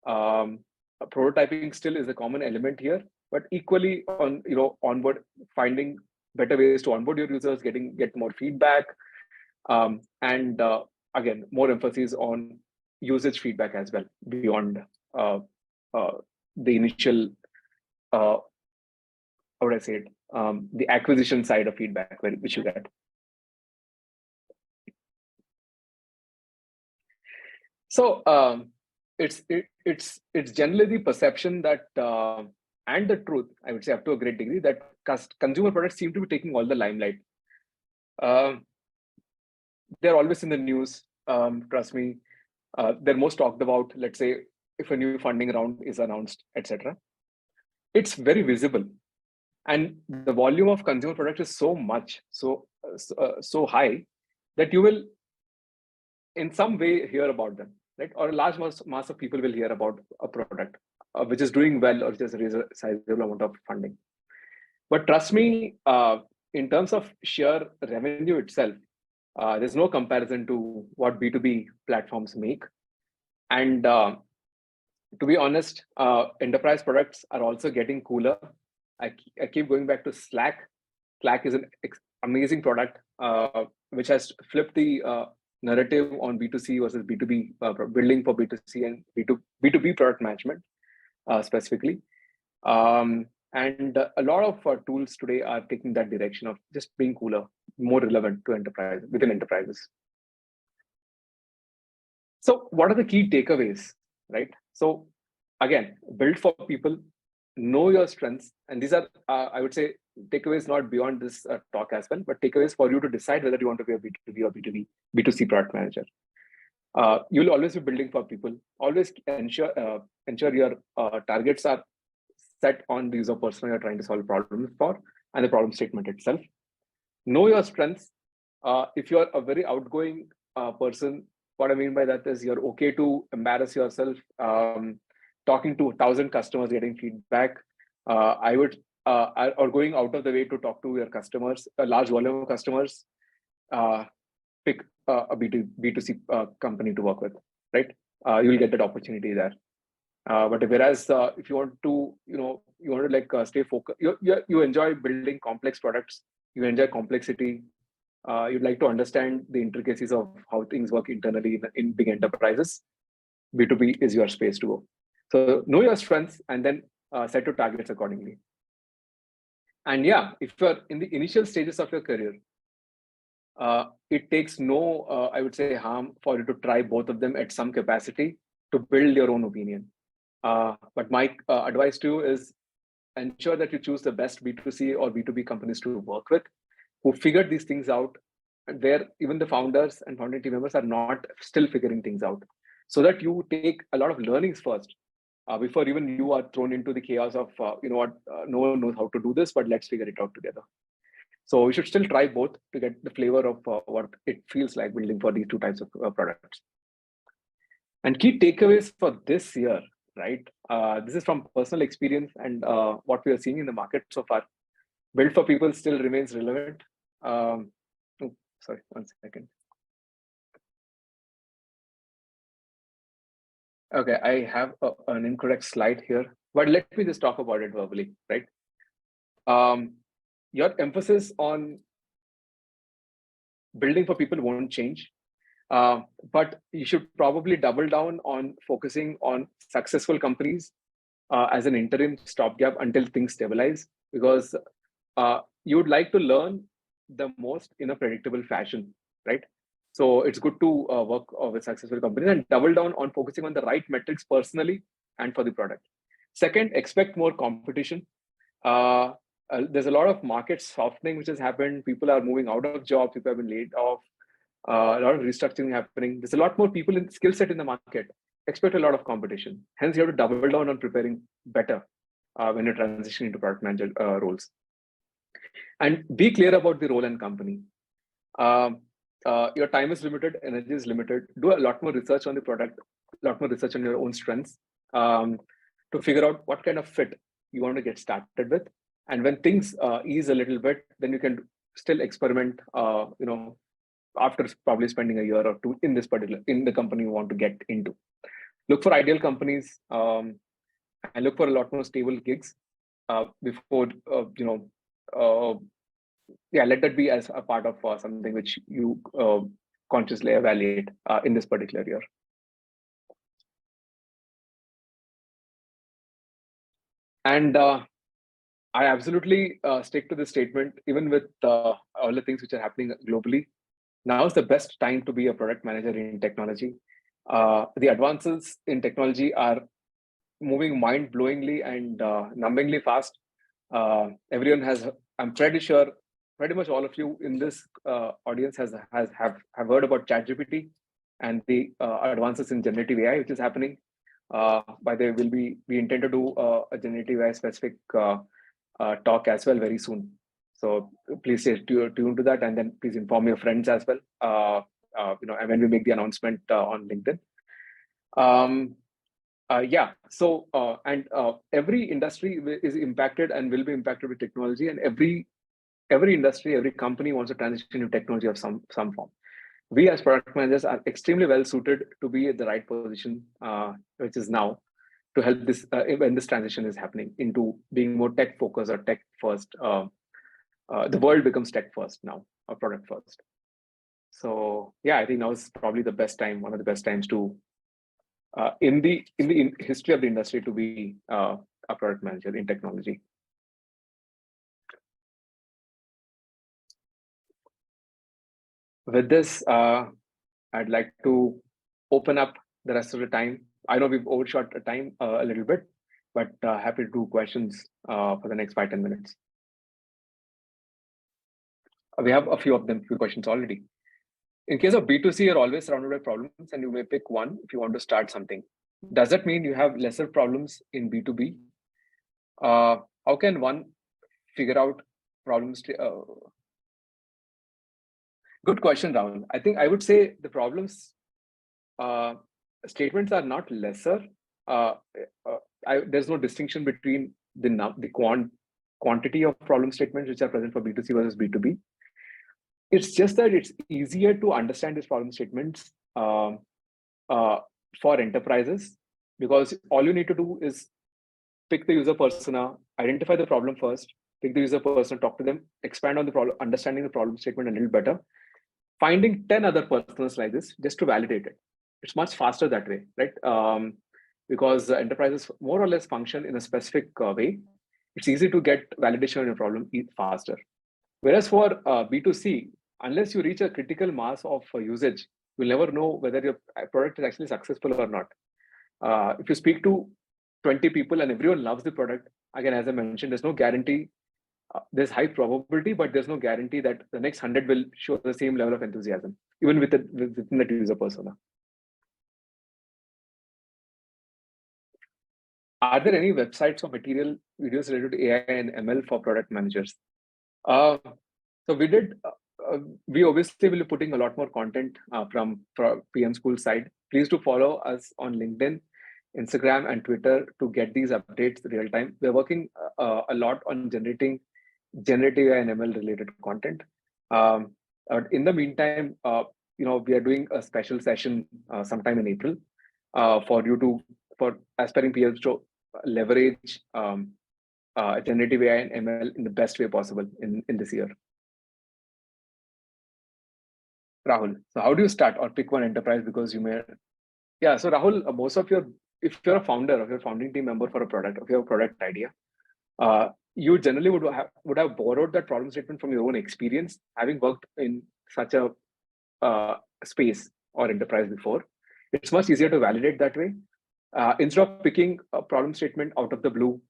Prototyping still is a common element here, but equally on onboard, finding better ways to onboard your users, get more feedback, and again, more emphasis on usage feedback as well, beyond the initial, how would I say it, the acquisition side of feedback which you get. So it's generally the perception that and the truth, I would say, up to a great degree, that consumer products seem to be taking all the limelight. They're always in the news. Trust me, they're most talked about. Let's say if a new funding round is announced, etc. It's very visible, and the volume of consumer product is so much, so high, that you will in some way hear about them, right? Or a large mass of people will hear about a product which is doing well or just raise a sizable amount of funding. But trust me, in terms of sheer revenue itself, There's no comparison to what B2B platforms make. And to be honest, enterprise products are also getting cooler. I keep going back to Slack. Slack is an amazing product, which has flipped the narrative on B2C versus B2B, building for B2C and B2B product management specifically. And a lot of tools today are taking that direction of just being cooler, more relevant to enterprise within enterprises. So what are the key takeaways, right? So again, build for people, know your strengths. And these are, I would say, takeaways not beyond this talk as well, but takeaways for you to decide whether you want to be a B2B or B2C product manager. You'll always be building for people. Always ensure your targets are set on the user persona you're trying to solve problems for and the problem statement itself. Know your strengths. If you're a very outgoing person, what I mean by that is you're okay to embarrass yourself, talking to 1,000 customers, getting feedback. I would, or going out of the way to talk to your customers, a large volume of customers, pick a B2C company to work with, right? You'll get that opportunity there. But whereas if you want to, stay focused, you enjoy building complex products, you enjoy complexity, you'd like to understand the intricacies of how things work internally in big enterprises, B2B is your space to go. So know your strengths and then set your targets accordingly. And yeah, if you're in the initial stages of your career, it takes no, I would say, harm for you to try both of them at some capacity to build your own opinion. But my advice to you is ensure that you choose the best B2C or B2B companies to work with, who figured these things out, and where even the founders and founding team members are not still figuring things out, so that you take a lot of learnings first before even you are thrown into the chaos of, no one knows how to do this, but let's figure it out together. So we should still try both to get the flavor of what it feels like building for these two types of products. And key takeaways for this year, right? This is from personal experience and what we are seeing in the market so far. Build for people still remains relevant. Sorry, 1 second. Okay, I have an incorrect slide here, but let me just talk about it verbally, right? Your emphasis on building for people won't change, but you should probably double down on focusing on successful companies as an interim stopgap until things stabilize, because you would like to learn the most in a predictable fashion, right? So it's good to work with successful companies and double down on focusing on the right metrics personally and for the product. Second, expect more competition. There's a lot of market softening which has happened. People are moving out of jobs. People have been laid off. A lot of restructuring happening. There's a lot more people in skill set in the market. Expect a lot of competition. Hence, you have to double down on preparing better when you're transitioning into product manager roles. And be clear about the role and company. Your time is limited, energy is limited. Do a lot more research on the product, a lot more research on your own strengths to figure out what kind of fit you want to get started with. And when things ease a little bit, then you can still experiment, after probably spending a year or two in the company you want to get into. Look for ideal companies and look for a lot more stable gigs before, let that be as a part of something which you consciously evaluate in this particular year. And I absolutely stick to this statement, even with all the things which are happening globally. Now is the best time to be a product manager in technology. The advances in technology are moving mind-blowingly and numbingly fast. Everyone has, I'm pretty sure, pretty much all of you in this audience have heard about ChatGPT and the advances in generative AI, which is happening. By the way, we intend to do a generative AI specific talk as well very soon. So please stay tuned to that, and then please inform your friends as well. And when we make the announcement on LinkedIn. Every industry is impacted and will be impacted with technology, and every industry, every company wants to transition to technology of some form. we as product managers are extremely well suited to be at the right position, which is now, to help this when this transition is happening into being more tech focused or tech first. The world becomes tech first now, or product first. So yeah, I think now is probably the best time, one of the best times to in the history of the industry to be a product manager in technology. With this, I'd like to open up the rest of the time. I know we've overshot the time a little bit, but happy to do questions for the next 5-10 minutes. We have a few of them, few questions already. In case of B2C, you're always surrounded by problems and you may pick one if you want to start something. Does that mean you have lesser problems in B2B? How can one figure out problems? Good question, Rahul. I think I would say the problems statements are not lesser. There's no distinction between the quantity of problem statements which are present for B2C versus B2B. It's just that it's easier to understand these problem statements for enterprises, because all you need to do is pick the user persona, identify the problem first, pick the user persona, talk to them, expand on the problem, understanding the problem statement a little better, finding 10 other personas like this just to validate it. It's much faster that way, right? Because enterprises more or less function in a specific way. It's easy to get validation on your problem faster. Whereas for B2C, unless you reach a critical mass of usage, you'll never know whether your product is actually successful or not. If you speak to 20 people and everyone loves the product, again, as I mentioned, there's no guarantee. There's high probability, but there's no guarantee that the next 100 will show the same level of enthusiasm, even within that user persona. Are there any websites or material videos related to AI and ML for product managers? So we obviously will be putting a lot more content from PM School side. Please do follow us on LinkedIn, Instagram, and Twitter to get these updates real time. We're working a lot on generating generative AI and ML related content. In the meantime, we are doing a special session sometime in April for aspiring PMs to leverage generative AI and ML in the best way possible in this year. Rahul, so how do you start or pick one enterprise? Because you may, yeah. So Rahul, if you're a founder, if you're a founding team member for a product, if you have a product idea, you generally would have borrowed that problem statement from your own experience, having worked in such a space or enterprise before. It's much easier to validate that way instead of picking a problem statement out of the blue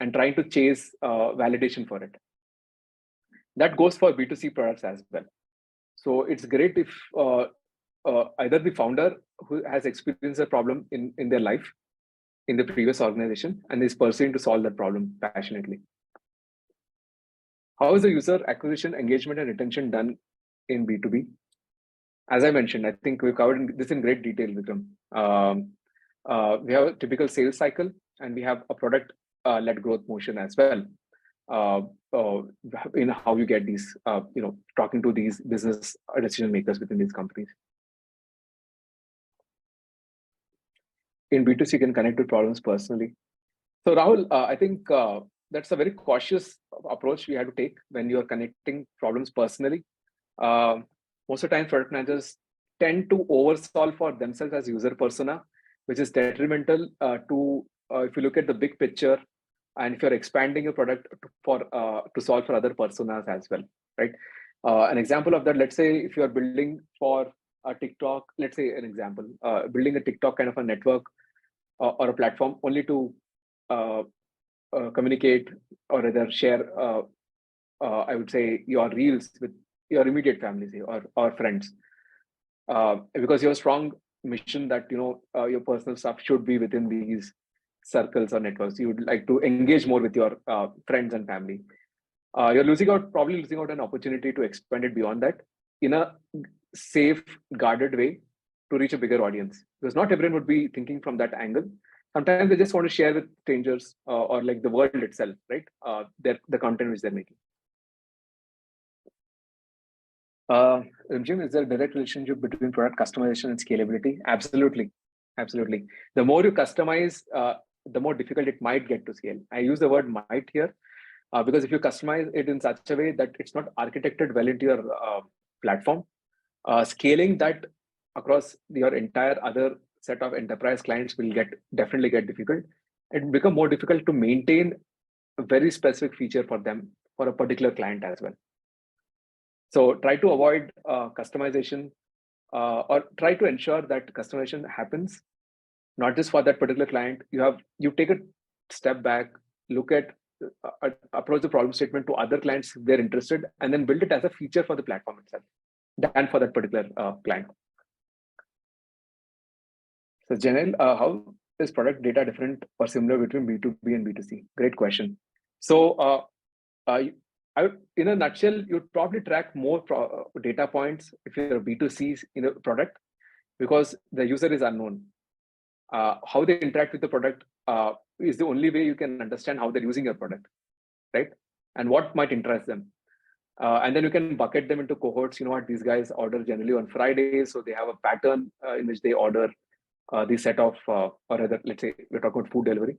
and trying to chase validation for it. That goes for B2C products as well. So it's great if either the founder who has experienced a problem in their life, in the previous organization, and is pursuing to solve that problem passionately. How is the user acquisition, engagement, and retention done in B2B? As I mentioned, I think we've covered this in great detail, Vikram. We have a typical sales cycle, and we have a product-led growth motion as well. In how you get these, talking to these business decision makers within these companies. In B2C, you can connect with problems personally. So Rahul, I think that's a very cautious approach we have to take when you are connecting problems personally. Most of the time, product managers tend to oversolve for themselves as user persona, which is detrimental to, if you look at the big picture, and if you're expanding your product to solve for other personas as well, right? An example of that, let's say if you're building for a TikTok, let's say an example, building a TikTok kind of a network or a platform only to communicate or rather share, I would say, your reels with your immediate family or friends, because you have a strong mission that your personal stuff should be within these circles or networks. You would like to engage more with your friends and family. You're probably losing out an opportunity to expand it beyond that in a safe, guarded way to reach a bigger audience. Because not everyone would be thinking from that angle. Sometimes they just want to share with strangers or like the world itself, right? The content which they're making. Rimjim, is there a direct relationship between product customization and scalability? Absolutely. Absolutely. The more you customize, the more difficult it might get to scale. I use the word might here because if you customize it in such a way that it's not architected well into your platform, scaling that across your entire other set of enterprise clients will definitely get difficult. It will become more difficult to maintain a very specific feature for them for a particular client as well. So try to avoid customization or try to ensure that customization happens not just for that particular client. You take a step back, look at approach the problem statement to other clients if they're interested, and then build it as a feature for the platform itself than for that particular client. So Janelle, how is product data different or similar between B2B and B2C? Great question. So in a nutshell, you'd probably track more data points if you're a B2C in a product because the user is unknown. How they interact with the product is the only way you can understand how they're using your product, right? And what might interest them. And then you can bucket them into cohorts. You know what, these guys order generally on Fridays, so they have a pattern in which they order the set of, or rather, let's say we're talking about food delivery.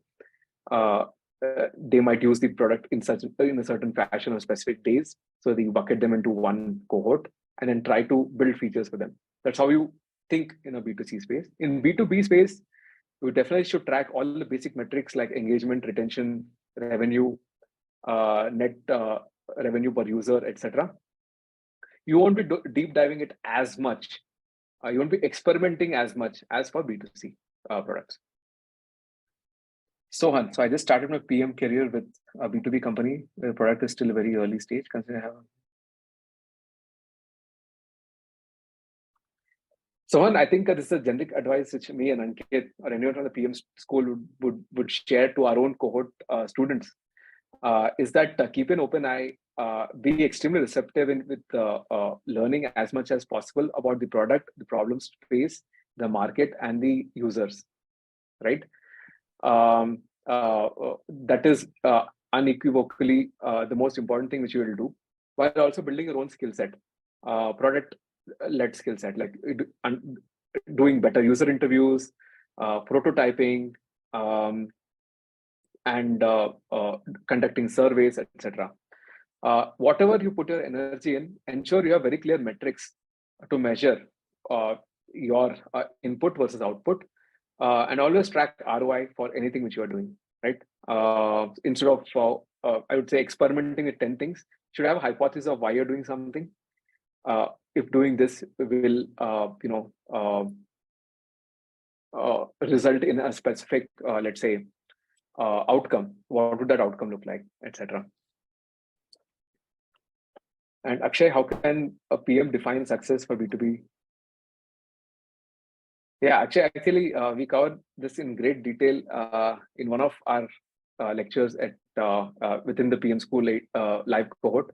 They might use the product in a certain fashion on specific days. So you bucket them into one cohort and then try to build features for them. That's how you think in a B2C space. In B2B space, you definitely should track all the basic metrics like engagement, retention, revenue, net revenue per user, etc. You won't be deep diving it as much. You won't be experimenting as much as for B2C products. Sohan, so I just started my PM career with a B2B company. The product is still a very early stage. Sohan, I think this is a generic advice which me and Ankit or anyone from the PM school would share to our own cohort students. Is that keep an open eye, be extremely receptive with learning as much as possible about the product, the problem space, the market, and the users, right? That is unequivocally the most important thing which you will do, while also building your own skill set, product-led skill set, like doing better user interviews, prototyping, and conducting surveys, etc. Whatever you put your energy in, ensure you have very clear metrics to measure your input versus output, and always track ROI for anything which you are doing, right? Instead of, I would say, experimenting with 10 things, you should have a hypothesis of why you're doing something. If doing this will, result in a specific, let's say, outcome, what would that outcome look like, etc. And Akshay, how can a PM define success for B2B? Yeah, actually, we covered this in great detail in one of our lectures at within the PM School live cohort,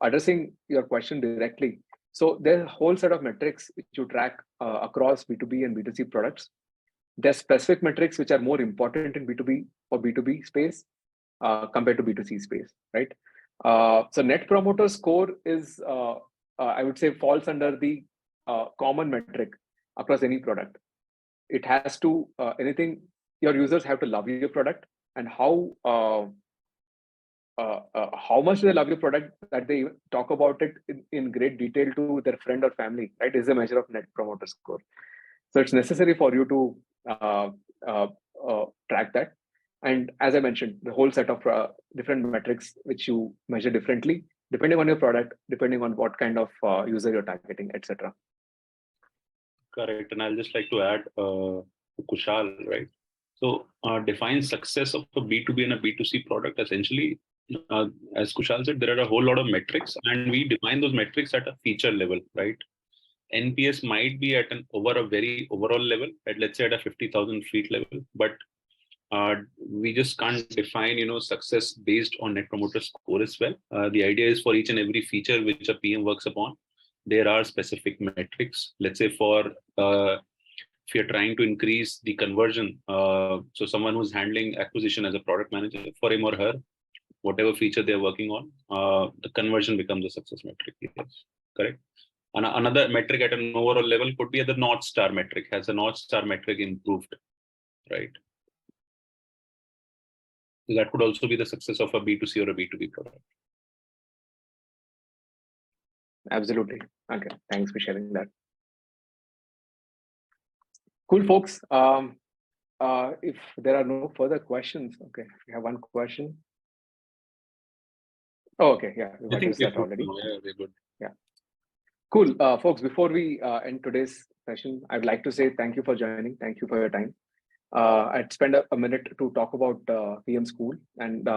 addressing your question directly. So there's a whole set of metrics which you track across B2B and B2C products. There's specific metrics which are more important in B2B or B2B space compared to B2C space, right? So Net Promoter Score is, I would say, falls under the common metric across any product. It has to, your users have to love your product, and how much they love your product, that they talk about it in great detail to their friend or family, right, is a measure of Net Promoter Score. So it's necessary for you to track that. And as I mentioned, the whole set of different metrics which you measure differently, depending on your product, depending on what kind of user you're targeting, etc. Correct. And I'll just like to add Kushal, right? So define success of a B2B and a B2C product. Essentially, as Kushal said, there are a whole lot of metrics, and we define those metrics at a feature level, right? NPS might be at a very overall level, at let's say at a 50,000 feet level, but we just can't define, success based on Net Promoter Score as well. The idea is for each and every feature which a PM works upon, there are specific metrics. Let's say for if you're trying to increase the conversion, so someone who's handling acquisition as a product manager, for him or her, whatever feature they're working on, the conversion becomes a success metric. Yes, correct. And another metric at an overall level could be the North Star metric. Has the North Star metric improved, right? So that could also be the success of a B2C or a B2B product. Absolutely. Okay, thanks for sharing that. Cool, folks. If there are no further questions, okay, we have one question. Oh, okay, yeah, we got that already. Yeah, we're good. Yeah. Cool, folks. Before we end today's session, I'd like to say thank you for joining. Thank you for your time. I'd spend a minute to talk about PM School, and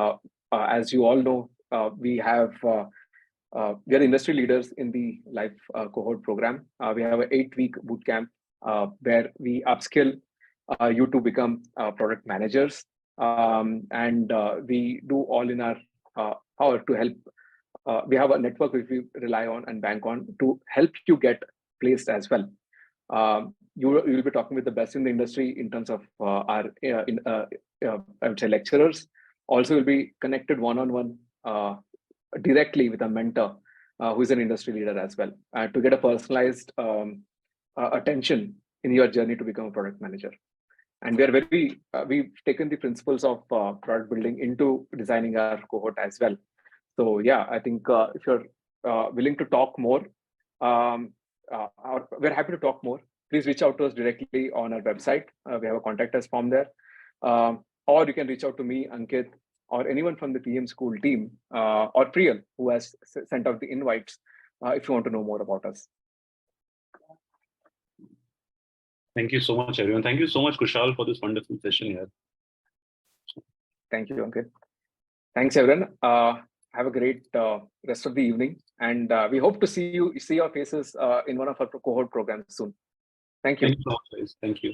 as you all know, we are industry leaders in the live cohort program. We have an 8-week bootcamp where we upskill you to become product managers, and we do all in our power to help. We have a network which we rely on and bank on to help you get placed as well. You will be talking with the best in the industry in terms of our I would say lecturers. Also, will be connected one-on-one directly with a mentor who is an industry leader as well, to get a personalized attention in your journey to become a product manager. And we are we've taken the principles of product building into designing our cohort as well. So yeah, I think if you're willing to talk more, we're happy to talk more. Please reach out to us directly on our website. We have a contact us form there. Or you can reach out to me, Ankit, or anyone from the PM School team, or Priyal, who has sent out the invites, if you want to know more about us. Thank you so much, everyone. Thank you so much, Kushal, for this wonderful session here. Thank you, Ankit. Thanks, everyone. Have a great rest of the evening, and we hope to see your faces in one of our cohort programs soon. Thank you. Thank you so much, guys. Thank you.